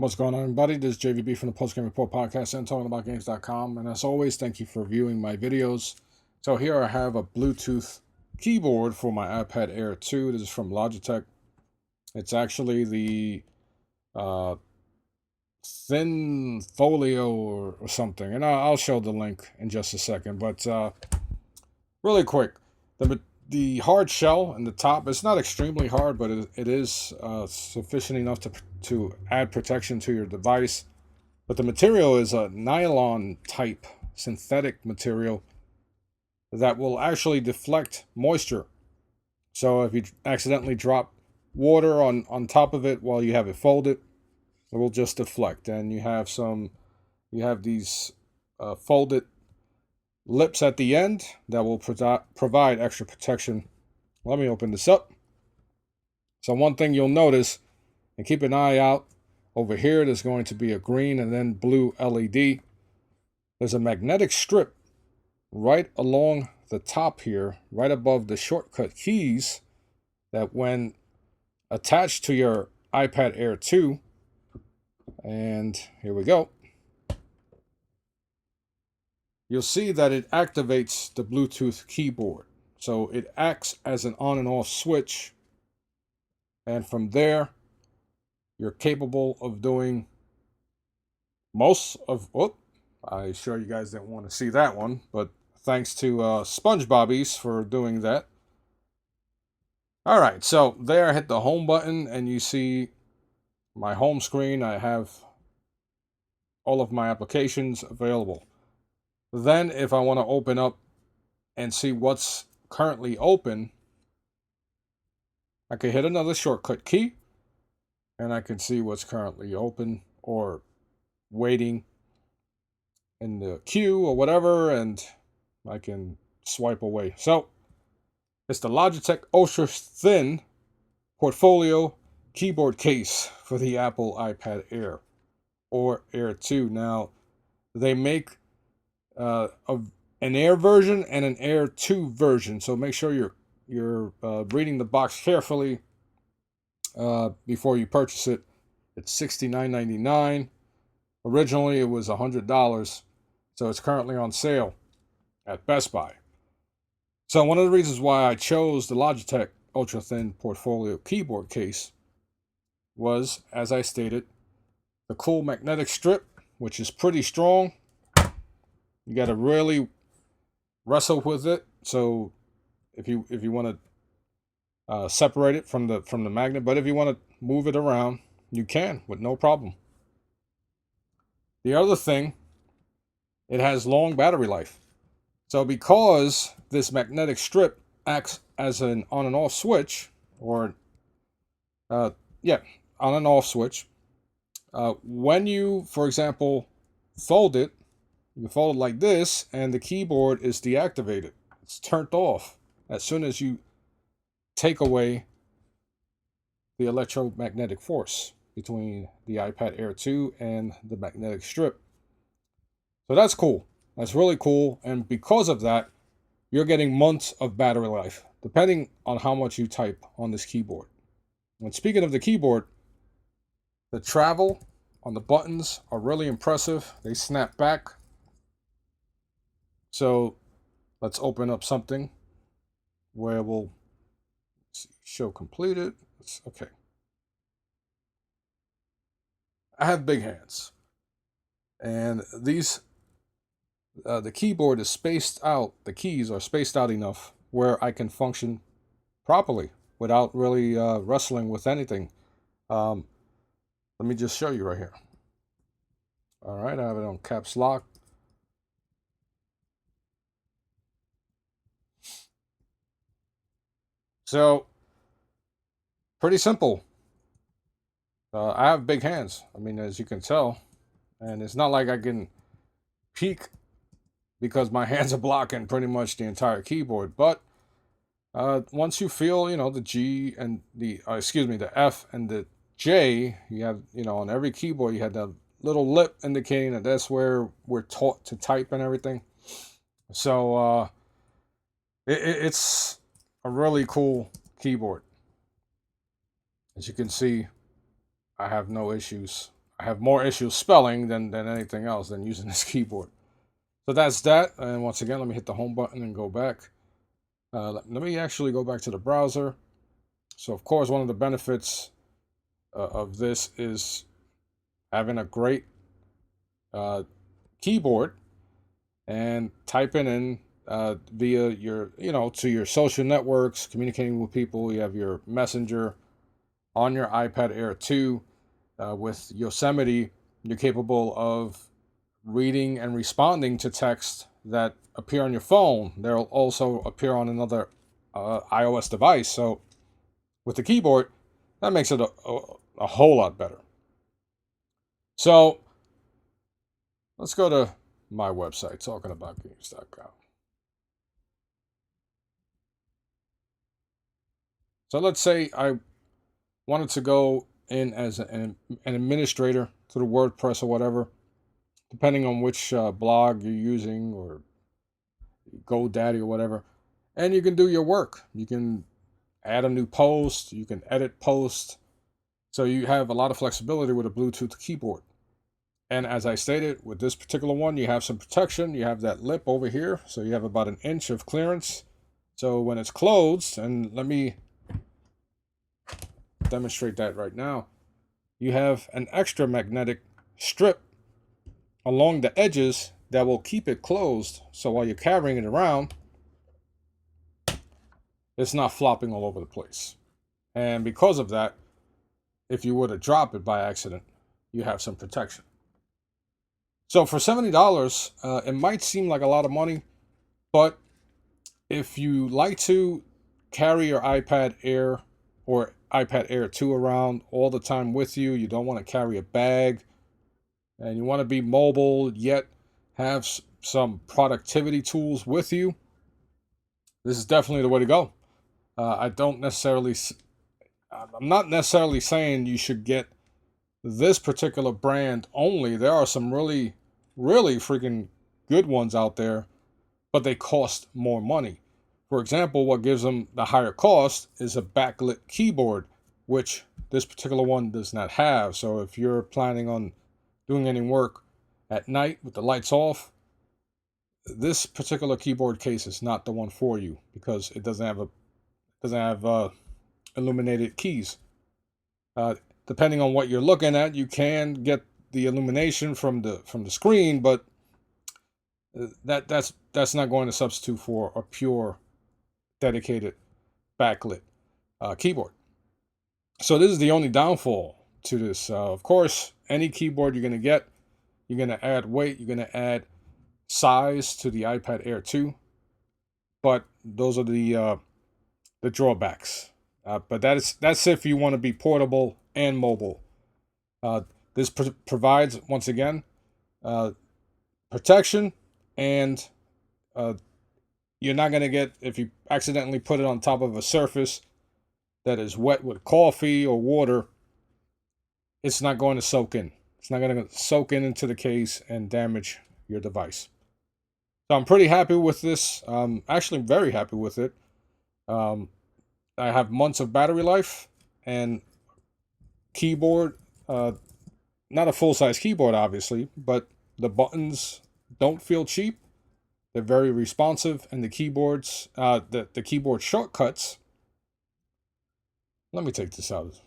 What's going on, everybody? This is JVB from the Post Game Report podcast and talkingaboutgames.com. And as always, thank you for viewing my videos. So here I have a Bluetooth keyboard for my iPad Air 2. This is from Logitech. It's actually the thin folio or something. And I'll show the link in just a second. But really quick, the hard shell in the top, it's not extremely hard, but it is sufficient enough to add protection to your device. But the material is a nylon type synthetic material that will actually deflect moisture. So if you accidentally drop water on top of it while you have it folded, it will just deflect. And you have these folded lips at the end that will provide extra protection. Let me open this up. So one thing you'll notice, and keep an eye out over here, there's going to be a green and then blue LED. There's a magnetic strip right along the top here, right above the shortcut keys, that when attached to your iPad Air 2, and here we go, you'll see that it activates the Bluetooth keyboard. So it acts as an on and off switch. And from there, you're capable of doing most of, I'm sure you guys didn't want to see that one, but thanks to SpongeBobbies for doing that. All right, so there I hit the home button and you see my home screen. I have all of my applications available. Then if I want to open up and see what's currently open, I can hit another shortcut key and I can see what's currently open or waiting in the queue or whatever, and I can swipe away. So it's the Logitech Ultra Thin Portfolio keyboard case for the Apple iPad Air or Air 2. Now, they make an Air version and an Air 2 version, so make sure you're reading the box carefully before you purchase it. It's $69.99. Originally, it was $100, so it's currently on sale at Best Buy. So one of the reasons why I chose the Logitech Ultra Thin Portfolio keyboard case was, as I stated, the cool magnetic strip, which is pretty strong. You got to really wrestle with it. So if you want to separate it from the magnet, but if you want to move it around, you can with no problem. The other thing, it has long battery life. So because this magnetic strip acts as an on and off switch, or on and off switch, when you, for example, fold it, you fold it like this, and the keyboard is deactivated. It's turned off as soon as you take away the electromagnetic force between the iPad Air 2 and the magnetic strip. So that's cool. That's really cool. And because of that, you're getting months of battery life, depending on how much you type on this keyboard. And speaking of the keyboard, the travel on the buttons are really impressive. They snap back. So let's open up something where we'll show completed. Okay. I have big hands. And these, the keyboard is spaced out, the keys are spaced out enough where I can function properly without really wrestling with anything. Let me just show you right here. All right, I have it on caps lock. So, pretty simple. I have big hands. I mean, as you can tell, and it's not like I can peek because my hands are blocking pretty much the entire keyboard. But once you feel, the G and the F and the J, you have, on every keyboard, you have that little lip indicating that that's where we're taught to type and everything. So it's a really cool keyboard. As you can see, I have no issues. I have more issues spelling than anything else than using this keyboard. So that's that. And once again, let me hit the home button and go back. Let me actually go back to the browser. So of course, one of the benefits of this is having a great uh, keyboard and typing in via your, to your social networks, communicating with people. You have your Messenger on your iPad Air 2. With Yosemite, you're capable of reading and responding to text that appear on your phone. They'll also appear on another iOS device. So with the keyboard, that makes it a whole lot better. So let's go to my website, talkingaboutgames.com. So let's say I wanted to go in as an administrator to the WordPress or whatever, depending on which blog you're using or GoDaddy or whatever. And you can do your work. You can add a new post, you can edit post. So you have a lot of flexibility with a Bluetooth keyboard. And as I stated, with this particular one, you have some protection. You have that lip over here. So you have about an inch of clearance. So when it's closed, and let me demonstrate that right now, you have an extra magnetic strip along the edges that will keep it closed. So while you're carrying it around, it's not flopping all over the place. And because of that, if you were to drop it by accident, you have some protection. So for $70, it might seem like a lot of money, but if you like to carry your iPad Air or iPad Air 2 around all the time with you, you don't want to carry a bag, and you want to be mobile yet have some productivity tools with you, this is definitely the way to go. I'm not necessarily saying you should get this particular brand only. There are some really, really freaking good ones out there, but they cost more money. For example, what gives them the higher cost is a backlit keyboard, which this particular one does not have. So if you're planning on doing any work at night with the lights off, this particular keyboard case is not the one for you because it doesn't have illuminated keys. Depending on what you're looking at, you can get the illumination from the screen, but that's not going to substitute for a pure dedicated backlit keyboard. So this is the only downfall to this. Of course, any keyboard you're going to get, you're going to add weight, you're going to add size to the iPad Air 2, but those are the drawbacks. But that's if you want to be portable and mobile. This provides, once again, protection, and you're not going to get, if you accidentally put it on top of a surface that is wet with coffee or water, it's not going to soak in. It's not going to soak in into the case and damage your device. So I'm pretty happy with this. Actually, very happy with it. I have months of battery life and keyboard. Not a full-size keyboard, obviously, but the buttons don't feel cheap. They're very responsive, and the keyboards, the keyboard shortcuts. Let me take this out.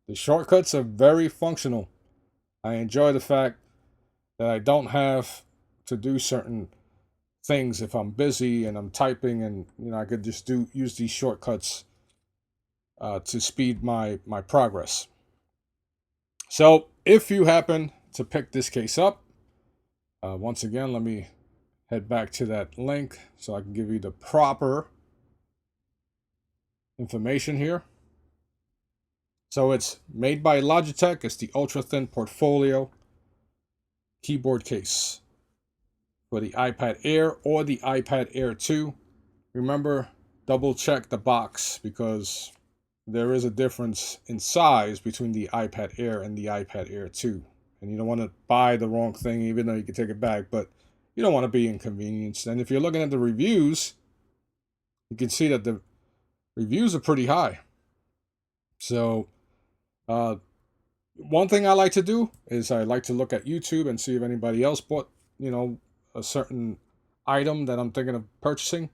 The shortcuts are very functional. I enjoy the fact that I don't have to do certain things if I'm busy and I'm typing, and I could just use these shortcuts to speed my progress. So if you happen to pick this case up, once again, let me head back to that link so I can give you the proper information here. So it's made by Logitech. It's the ultra thin portfolio keyboard case for the iPad Air or the iPad Air 2. Remember, double check the box because there is a difference in size between the iPad Air and the iPad Air 2. And you don't want to buy the wrong thing, even though you can take it back, but you don't want to be inconvenienced. And if you're looking at the reviews, you can see that the reviews are pretty high. So One thing I like to do is I like to look at YouTube and see if anybody else bought, a certain item that I'm thinking of purchasing.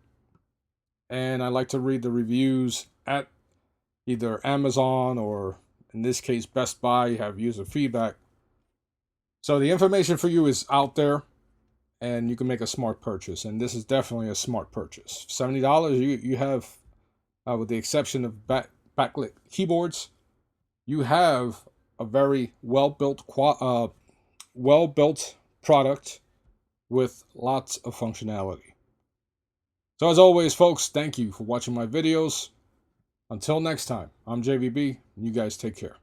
And I like to read the reviews at either Amazon or, in this case, Best Buy. You have user feedback. So the information for you is out there, and you can make a smart purchase. And this is definitely a smart purchase. $70, you have, with the exception of backlit keyboards, you have a very well built product with lots of functionality. So as always, folks, thank you for watching my videos. Until next time, I'm JVB. You guys take care.